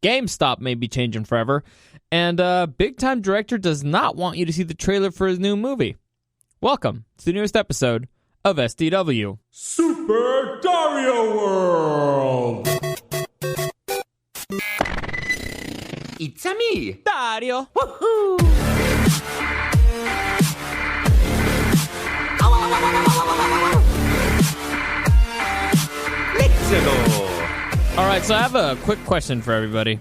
Gamestop may be changing forever, and a big-time director does not want you to see the trailer for his new movie. Welcome to the newest episode of SDW. Super Dario World! It's-a me, Dario! Woohoo! Let's go! Alright, so I have a quick question for everybody.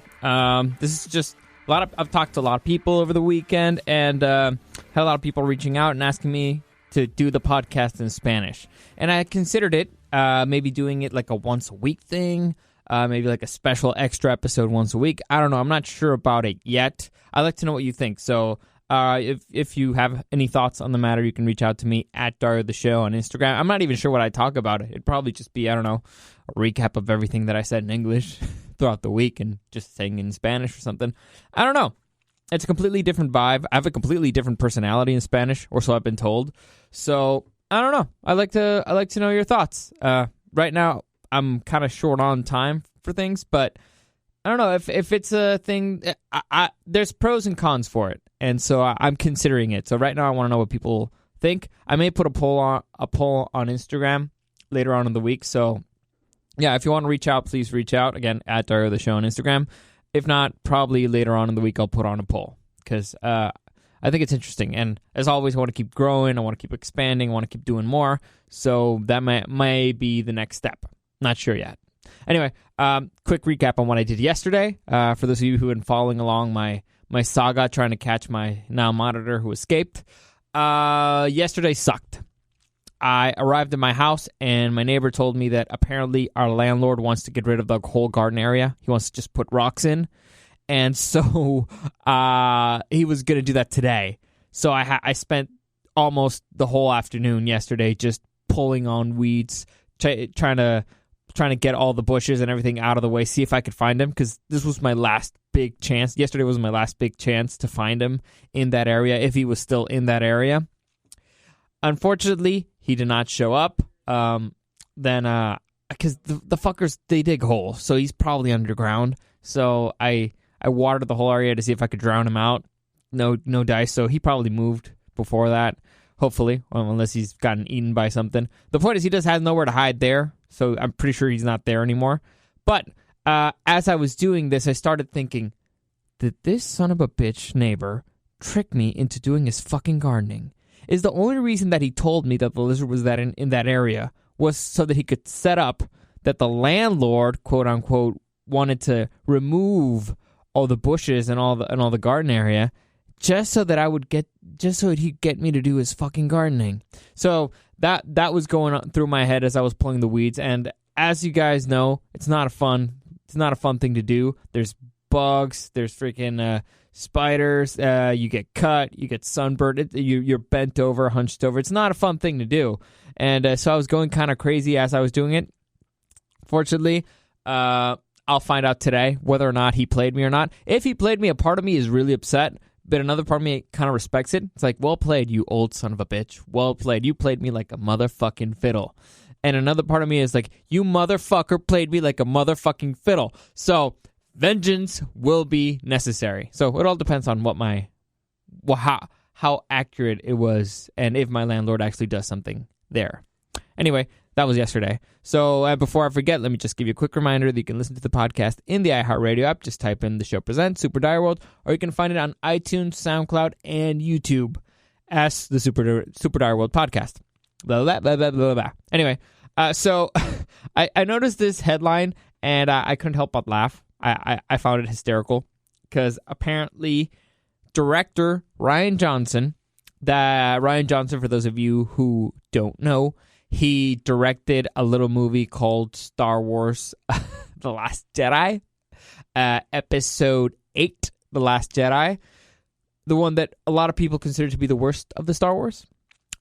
This is just I've talked to a lot of people over the weekend, and had a lot of people reaching out and asking me to do the podcast in Spanish. And I considered it, maybe doing it like a once-a-week thing, maybe like a special extra episode once a week. I don't know. I'm not sure about it yet. I'd like to know what you think. So if you have any thoughts on the matter, you can reach out to me at Dario the Show on Instagram. I'm not even sure what I talk about. It'd probably just be, I don't know, a recap of everything that I said in English throughout the week and just saying in Spanish or something. I don't know. It's a completely different vibe. I have a completely different personality in Spanish, or so I've been told. So I don't know. I like to know your thoughts. Right now, I'm kind of short on time for things, but I don't know if it's a thing. There's pros and cons for it, and so I'm considering it. So right now, I want to know what people think. I may put a poll on Instagram later on in the week. So yeah, if you want to reach out, please reach out again at Dario the Show on Instagram. If not, probably later on in the week I'll put on a poll because I think it's interesting. And as always, I want to keep growing. I want to keep expanding. I want to keep doing more. So that may be the next step. Not sure yet. Anyway, quick recap on what I did yesterday. For those of you who have been following along my saga trying to catch my now monitor who escaped. Yesterday sucked. I arrived at my house, and my neighbor told me that apparently our landlord wants to get rid of the whole garden area. He wants to just put rocks in. And so he was going to do that today. So I spent almost the whole afternoon yesterday just pulling on weeds, trying to get all the bushes and everything out of the way, see if I could find him, because this was my last big chance. Yesterday was my last big chance to find him in that area, if he was still in that area. Unfortunately, he did not show up. Because the fuckers, they dig holes, so he's probably underground. So I watered the whole area to see if I could drown him out. No dice, so he probably moved before that, hopefully, unless he's gotten eaten by something. The point is he just has nowhere to hide there, so I'm pretty sure he's not there anymore. But as I was doing this, I started thinking, did this son of a bitch neighbor trick me into doing his fucking gardening? Is the only reason that he told me that the lizard was in that area was so that he could set up that the landlord, quote unquote, wanted to remove all the bushes and all the garden area just so he'd get me to do his fucking gardening. So that was going on through my head as I was pulling the weeds, and as you guys know, it's not a fun thing to do. There's bugs, there's freaking spiders, you get cut, you get sunburned, you're bent over, hunched over. It's not a fun thing to do. And so I was going kind of crazy as I was doing it. Fortunately, I'll find out today whether or not he played me or not. If he played me, a part of me is really upset, but another part of me kind of respects it. It's like, well played, you old son of a bitch. Well played. You played me like a motherfucking fiddle. And another part of me is like, you motherfucker played me like a motherfucking fiddle. So vengeance will be necessary. So it all depends on how accurate it was and if my landlord actually does something there. Anyway, that was yesterday. So before I forget, let me just give you a quick reminder that you can listen to the podcast in the iHeartRadio app. Just type in The Show Presents, Super Dario World, or you can find it on iTunes, SoundCloud, and YouTube as the Super Dario World podcast. Blah, blah, blah, blah, blah, blah. Anyway, so I noticed this headline, and I couldn't help but laugh. I found it hysterical because apparently director Rian Johnson, for those of you who don't know, he directed a little movie called Star Wars The Last Jedi, Episode 8, The Last Jedi, the one that a lot of people consider to be the worst of the Star Wars.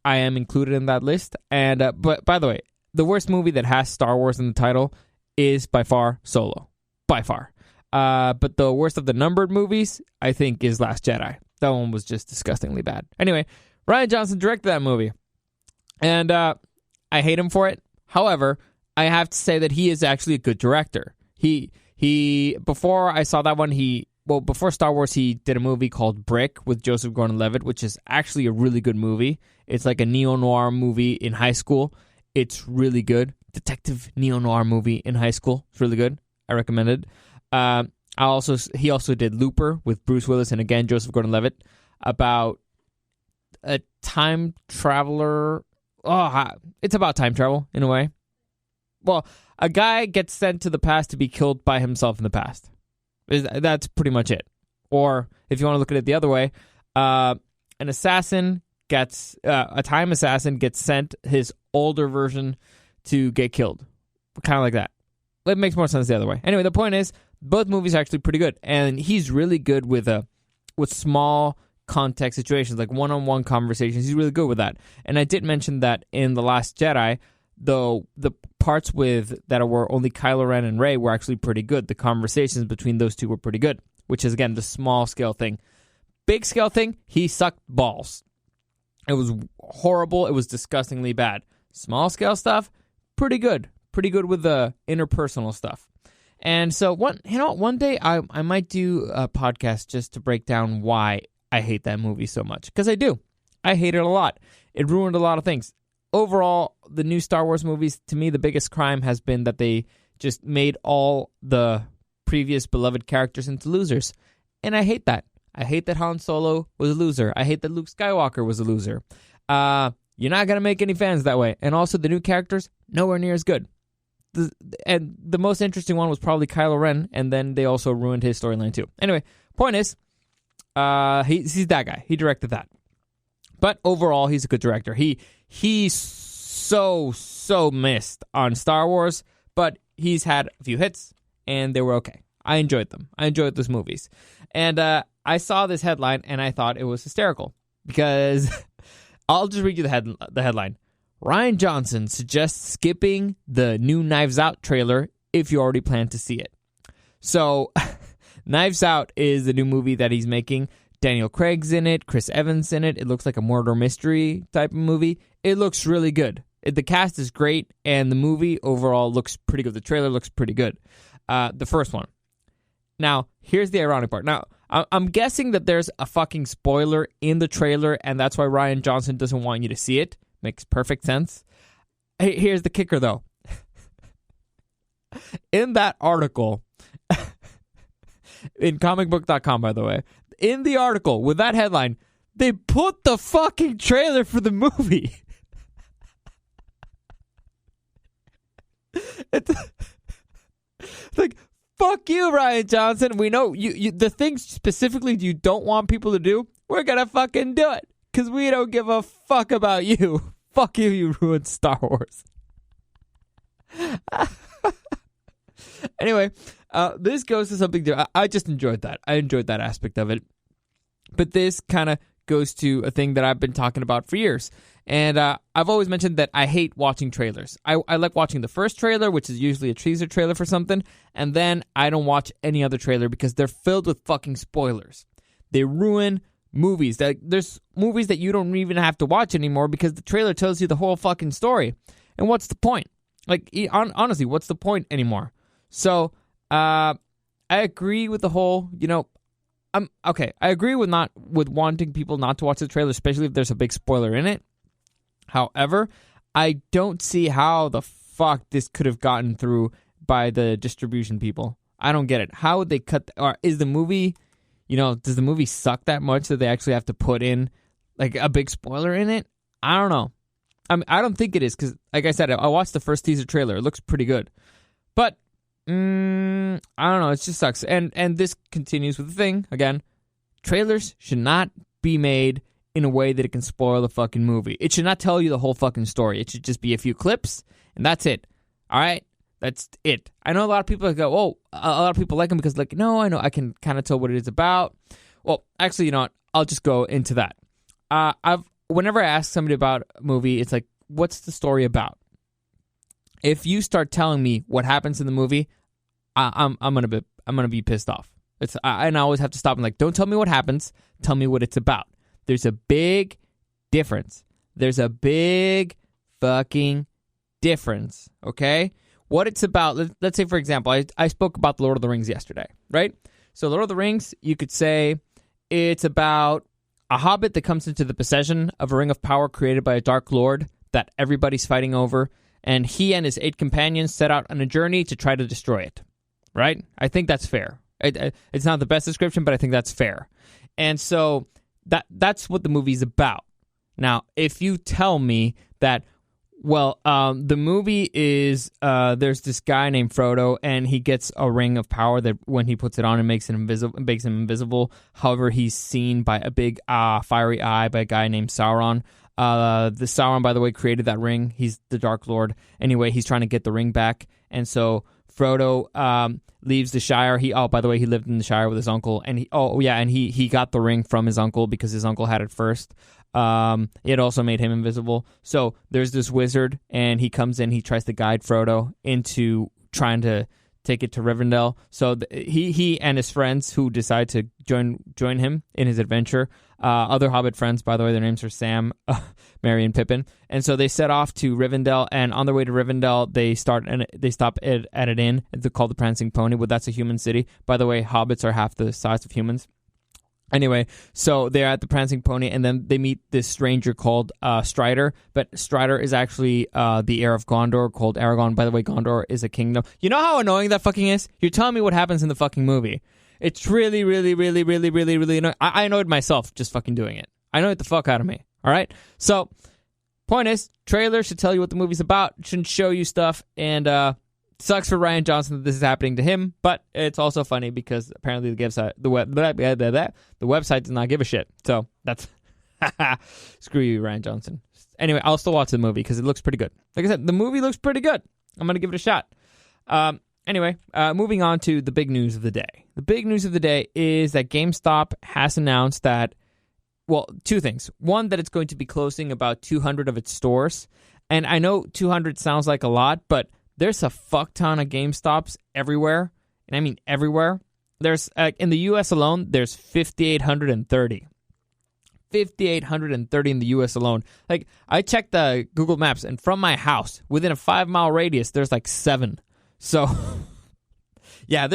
I am included in that list. And but by the way, the worst movie that has Star Wars in the title is by far Solo. By far. But the worst of the numbered movies, I think, is Last Jedi. That one was just disgustingly bad. Anyway, Rian Johnson directed that movie. And I hate him for it. However, I have to say that he is actually a good director. He Before I saw that one, before Star Wars, he did a movie called Brick with Joseph Gordon-Levitt, which is actually a really good movie. It's like a neo-noir movie in high school. It's really good. Detective neo-noir movie in high school. It's really good. I recommend it. He also did Looper with Bruce Willis and again Joseph Gordon-Levitt about a time traveler. It's about time travel in a way. Well, a guy gets sent to the past to be killed by himself in the past. That's pretty much it. Or if you want to look at it the other way, a time assassin gets sent his older version to get killed. Kind of like that. It makes more sense the other way. Anyway, the point is, both movies are actually pretty good, and he's really good with small context situations, like one-on-one conversations. He's really good with that. And I did mention that in The Last Jedi, though the parts that were only Kylo Ren and Rey were actually pretty good. The conversations between those two were pretty good, which is, again, the small-scale thing. Big-scale thing, he sucked balls. It was horrible. It was disgustingly bad. Small-scale stuff, pretty good. Pretty good with the interpersonal stuff. And so one day I might do a podcast just to break down why I hate that movie so much. Because I do. I hate it a lot. It ruined a lot of things. Overall, the new Star Wars movies, to me, the biggest crime has been that they just made all the previous beloved characters into losers. And I hate that. I hate that Han Solo was a loser. I hate that Luke Skywalker was a loser. You're not going to make any fans that way. And also, the new characters, nowhere near as good. And the most interesting one was probably Kylo Ren, and then they also ruined his storyline too. Anyway, point is, he's that guy. He directed that. But overall, he's a good director. He's so missed on Star Wars, but he's had a few hits, and they were okay. I enjoyed them. I enjoyed those movies. And I saw this headline, and I thought it was hysterical, because I'll just read you the headline. Rian Johnson suggests skipping the new Knives Out trailer if you already plan to see it. So, Knives Out is the new movie that he's making. Daniel Craig's in it, Chris Evans in it. It looks like a murder mystery type of movie. It looks really good. The cast is great, and the movie overall looks pretty good. The trailer looks pretty good. The first one. Now, here's the ironic part. Now, I'm guessing that there's a fucking spoiler in the trailer, and that's why Rian Johnson doesn't want you to see it. Makes perfect sense. Here's the kicker, though. In that article, in comicbook.com, by the way, in the article with that headline, they put the fucking trailer for the movie. It's like, fuck you, Rian Johnson. We know you the things specifically you don't want people to do, we're gonna fucking do it. Because we don't give a fuck about you. Fuck you, you ruined Star Wars. Anyway, this goes to something different. I just enjoyed that. I enjoyed that aspect of it. But this kind of goes to a thing that I've been talking about for years. And I've always mentioned that I hate watching trailers. I like watching the first trailer, which is usually a teaser trailer for something, and then I don't watch any other trailer because they're filled with fucking spoilers. They ruin movies. There's movies that you don't even have to watch anymore because the trailer tells you the whole fucking story. And what's the point? Like, honestly, what's the point anymore? So, I agree with the whole, I agree with wanting people not to watch the trailer, especially if there's a big spoiler in it. However, I don't see how the fuck this could have gotten through by the distribution people. I don't get it. How would they cut, or is the movie, does the movie suck that much that they actually have to put in like a big spoiler in it? I don't know. I don't think it is because, like I said, I watched the first teaser trailer. It looks pretty good. But, I don't know. It just sucks. And this continues with the thing. Again, trailers should not be made in a way that it can spoil the fucking movie. It should not tell you the whole fucking story. It should just be a few clips, and that's it. All right? That's it. I know a lot of people go, oh, a lot of people like them because, no, I know, I can kind of tell what it is about. Well, actually, you know what? I'll just go into that. Whenever I ask somebody about a movie, it's like, what's the story about? If you start telling me what happens in the movie, I'm gonna be pissed off. And I always have to stop and like, don't tell me what happens. Tell me what it's about. There's a big difference. There's a big fucking difference. Okay, what it's about, let's say, for example, I spoke about The Lord of the Rings yesterday, right? So Lord of the Rings, you could say it's about a hobbit that comes into the possession of a ring of power created by a dark lord that everybody's fighting over, and he and his 8 companions set out on a journey to try to destroy it, right? I think that's fair. It's not the best description, but I think that's fair. And so that's what the movie's about. Now, if you tell me that, well, the movie is there's this guy named Frodo, and he gets a ring of power that when he puts it on, it makes him invisible. However, he's seen by a big fiery eye by a guy named Sauron. The Sauron, by the way, created that ring. He's the Dark Lord. Anyway, he's trying to get the ring back, and so Frodo leaves the Shire. By the way, he lived in the Shire with his uncle, and he got the ring from his uncle because his uncle had it first. It also made him invisible. So there's this wizard, and he comes in. He tries to guide Frodo into trying to take it to Rivendell. So he and his friends who decide to join him in his adventure. Other Hobbit friends, by the way, their names are Sam, Merry, and Pippin. And so they set off to Rivendell, and on their way to Rivendell, they stop at an inn called the Prancing Pony. Well, that's a human city. By the way, hobbits are half the size of humans. Anyway, so they're at the Prancing Pony, and then they meet this stranger called Strider. But Strider is actually the heir of Gondor, called Aragorn. By the way, Gondor is a kingdom. You know how annoying that fucking is? You're telling me what happens in the fucking movie. It's really, really, really, really, really, really annoying. I annoyed myself just fucking doing it. I annoyed the fuck out of me. All right? So, point is, trailer should tell you what the movie's about. Shouldn't show you stuff. And sucks for Rian Johnson that this is happening to him. But it's also funny because apparently the website does not give a shit. So, that's... Screw you, Rian Johnson. Anyway, I'll still watch the movie because it looks pretty good. Like I said, the movie looks pretty good. I'm going to give it a shot. Anyway, moving on to the big news of the day. The big news of the day is that GameStop has announced that, well, 2 things. One, that it's going to be closing about 200 of its stores. And I know 200 sounds like a lot, but there's a fuck ton of GameStops everywhere. And I mean everywhere. There's, in the U.S. alone, there's 5,830. 5,830 in the U.S. alone. Like, I checked the Google Maps, and from my house, within a 5-mile radius, there's like 7. So, yeah,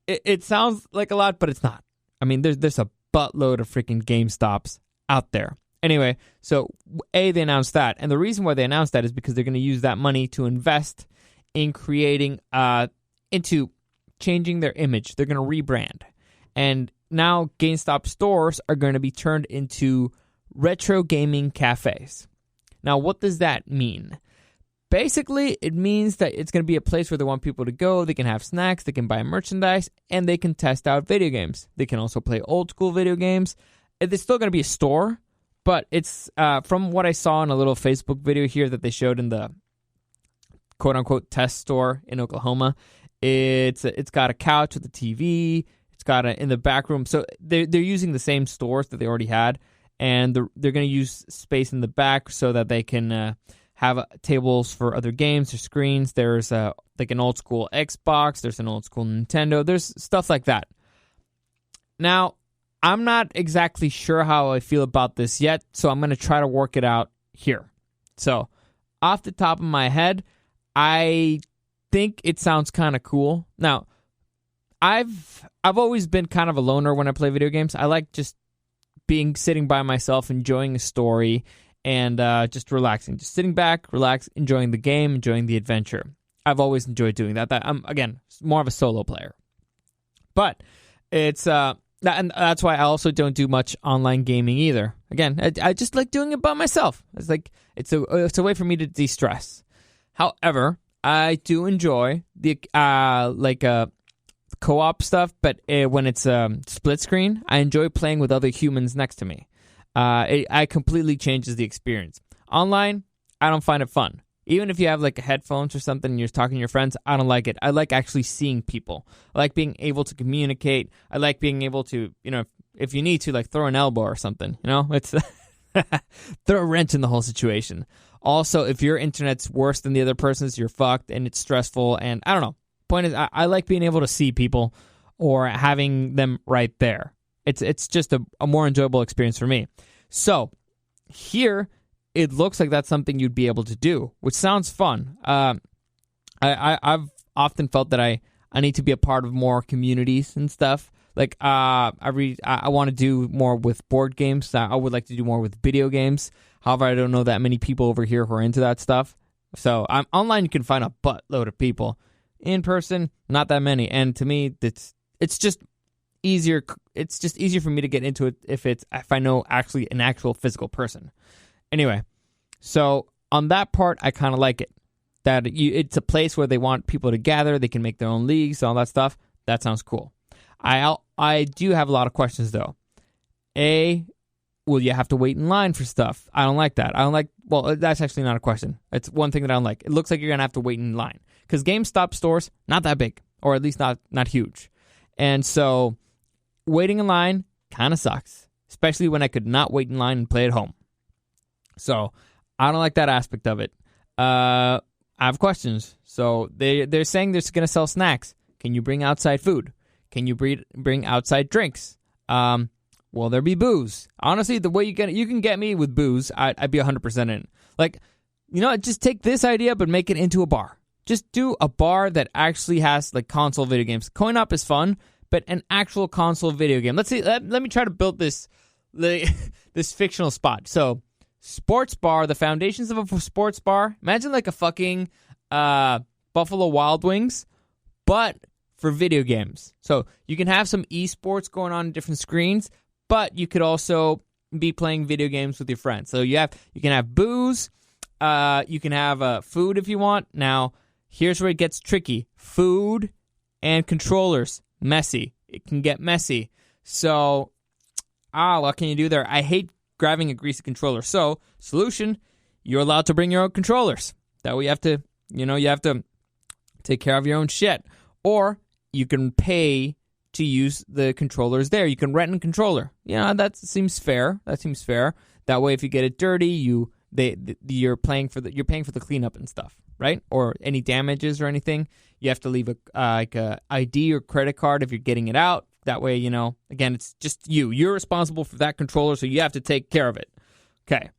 it sounds like a lot, but it's not. I mean, there's a buttload of freaking GameStops out there. Anyway, so they announced that, and the reason why they announced that is because they're going to use that money to invest in creating, into changing their image. They're going to rebrand, and now GameStop stores are going to be turned into retro gaming cafes. Now, what does that mean? Basically, it means that it's going to be a place where they want people to go. They can have snacks, they can buy merchandise, and they can test out video games. They can also play old school video games. It's still going to be a store, but it's from what I saw in a little Facebook video here that they showed in the quote-unquote test store in Oklahoma. It's got a couch with a TV. It's got in the back room. So they're using the same stores that they already had, and they're going to use space in the back so that they can have tables for other games or screens. There's like an old school Xbox. There's an old school Nintendo. There's stuff like that. Now, I'm not exactly sure how I feel about this yet, so I'm going to try to work it out here. So, off the top of my head, I think it sounds kind of cool. Now, I've always been kind of a loner when I play video games. I like just sitting by myself, enjoying a story, and just relaxing. Just sitting back, relax, enjoying the game, enjoying the adventure. I've always enjoyed doing that. I'm, again, more of a solo player. But it's... and that's why I also don't do much online gaming either. Again, I just like doing it by myself. It's like it's a way for me to de-stress. However, I do enjoy the co-op stuff, but when it's split screen, I enjoy playing with other humans next to me. It completely changes the experience. Online, I don't find it fun. Even if you have like headphones or something and you're talking to your friends, I don't like it. I like actually seeing people. I like being able to communicate. I like being able to, if you need to, like throw an elbow or something, it's throw a wrench in the whole situation. Also, if your internet's worse than the other person's, you're fucked and it's stressful. And I don't know. Point is, I like being able to see people or having them right there. It's just a more enjoyable experience for me. So here, it looks like that's something you'd be able to do, which sounds fun. I I've often felt that I need to be a part of more communities and stuff. Like I want to do more with board games. I would like to do more with video games. However, I don't know that many people over here who are into that stuff. So online you can find a buttload of people. In person, not that many. And to me, it's just easier. It's just easier for me to get into it if I know actually an actual physical person. Anyway, so on that part, I kind of like it. That it's a place where they want people to gather. They can make their own leagues, all that stuff. That sounds cool. I do have a lot of questions though. Will you have to wait in line for stuff? I don't like that. Well, that's actually not a question. It's one thing that I don't like. It looks like you're going to have to wait in line. Because GameStop stores, not that big. Or at least not huge. And so, waiting in line kind of sucks. Especially when I could not wait in line and play at home. So, I don't like that aspect of it. I have questions. So, they're saying they're going to sell snacks. Can you bring outside food? Can you bring outside drinks? Will there be booze? Honestly, the way you can get me with booze, I'd be 100% in. Like, just take this idea but make it into a bar. Just do a bar that actually has like console video games. Coin op is fun, but an actual console video game. Let's see. Let me try to build this fictional spot. So, sports bar, the foundations of a sports bar. Imagine like a fucking Buffalo Wild Wings, but for video games. So you can have some esports going on different screens, but you could also be playing video games with your friends. So you can have booze, you can have food if you want. Now, here's where it gets tricky. Food and controllers. Messy. It can get messy. So, what can you do there? I hate grabbing a greasy controller. So, solution, you're allowed to bring your own controllers. That way you have to take care of your own shit. Or you can pay to use the controllers there. You can rent a controller. That seems fair. That way, if you get it dirty, you're paying for the cleanup and stuff, right? Or any damages or anything, you have to leave a ID or credit card if you're getting it out. That way, again, it's just you. You're responsible for that controller, so you have to take care of it. Okay,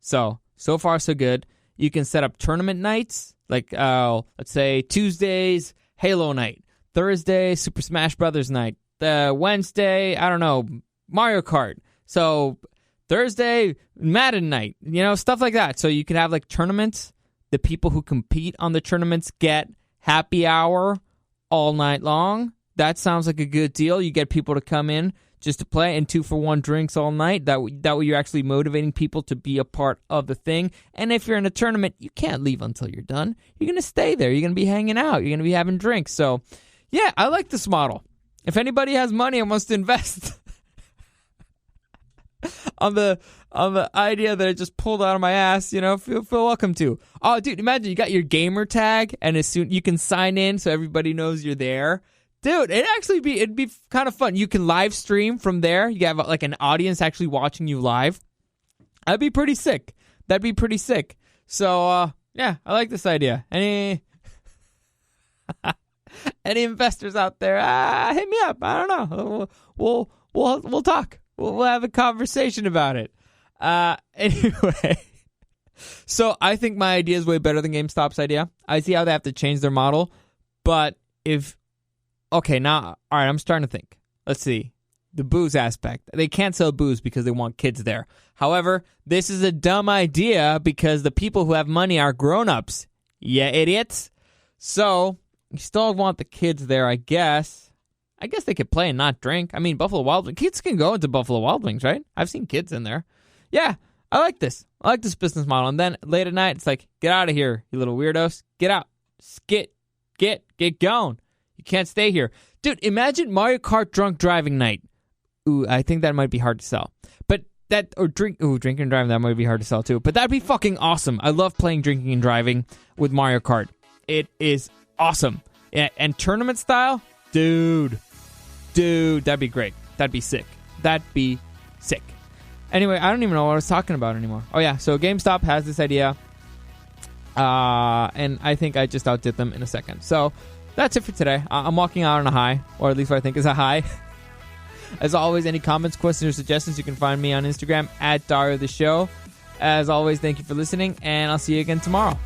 so far so good. You can set up tournament nights, like let's say Tuesdays, Halo night. Thursday, Super Smash Brothers night. Wednesday, I don't know, Mario Kart. So Thursday, Madden night. Stuff like that. So you could have like tournaments. The people who compete on the tournaments get happy hour all night long. That sounds like a good deal. You get people to come in just to play and 2-for-1 drinks all night. That way you're actually motivating people to be a part of the thing. And if you're in a tournament, you can't leave until you're done. You're going to stay there. You're going to be hanging out. You're going to be having drinks. So, yeah, I like this model. If anybody has money and wants to invest on the idea that I just pulled out of my ass, feel welcome to. Oh, dude, imagine you got your gamer tag, and as soon you can sign in so everybody knows you're there. Dude, it'd be kind of fun. You can live stream from there. You have like an audience actually watching you live. That'd be pretty sick. So, yeah, I like this idea. Any investors out there, hit me up. I don't know. We'll talk. We'll have a conversation about it. Anyway, so I think my idea is way better than GameStop's idea. I see how they have to change their model, but now, all right, I'm starting to think. Let's see. The booze aspect. They can't sell booze because they want kids there. However, this is a dumb idea because the people who have money are grown-ups. Yeah, idiots. So, you still want the kids there, I guess. I guess they could play and not drink. I mean, Buffalo Wild Wings. Kids can go into Buffalo Wild Wings, right? I've seen kids in there. Yeah, I like this. I like this business model. And then late at night, it's like, get out of here, you little weirdos. Get out. Get going. You can't stay here. Dude, imagine Mario Kart drunk driving night. Ooh, I think that might be hard to sell. But drinking and driving, that might be hard to sell too. But that'd be fucking awesome. I love playing drinking and driving with Mario Kart. It is awesome. Yeah, and tournament style? Dude, that'd be great. That'd be sick. Anyway, I don't even know what I was talking about anymore. Oh yeah, so GameStop has this idea. And I think I just outdid them in a second. So that's it for today. I'm walking out on a high, or at least what I think is a high. As always, any comments, questions, or suggestions, you can find me on Instagram @DarioTheShow. As always, thank you for listening, and I'll see you again tomorrow.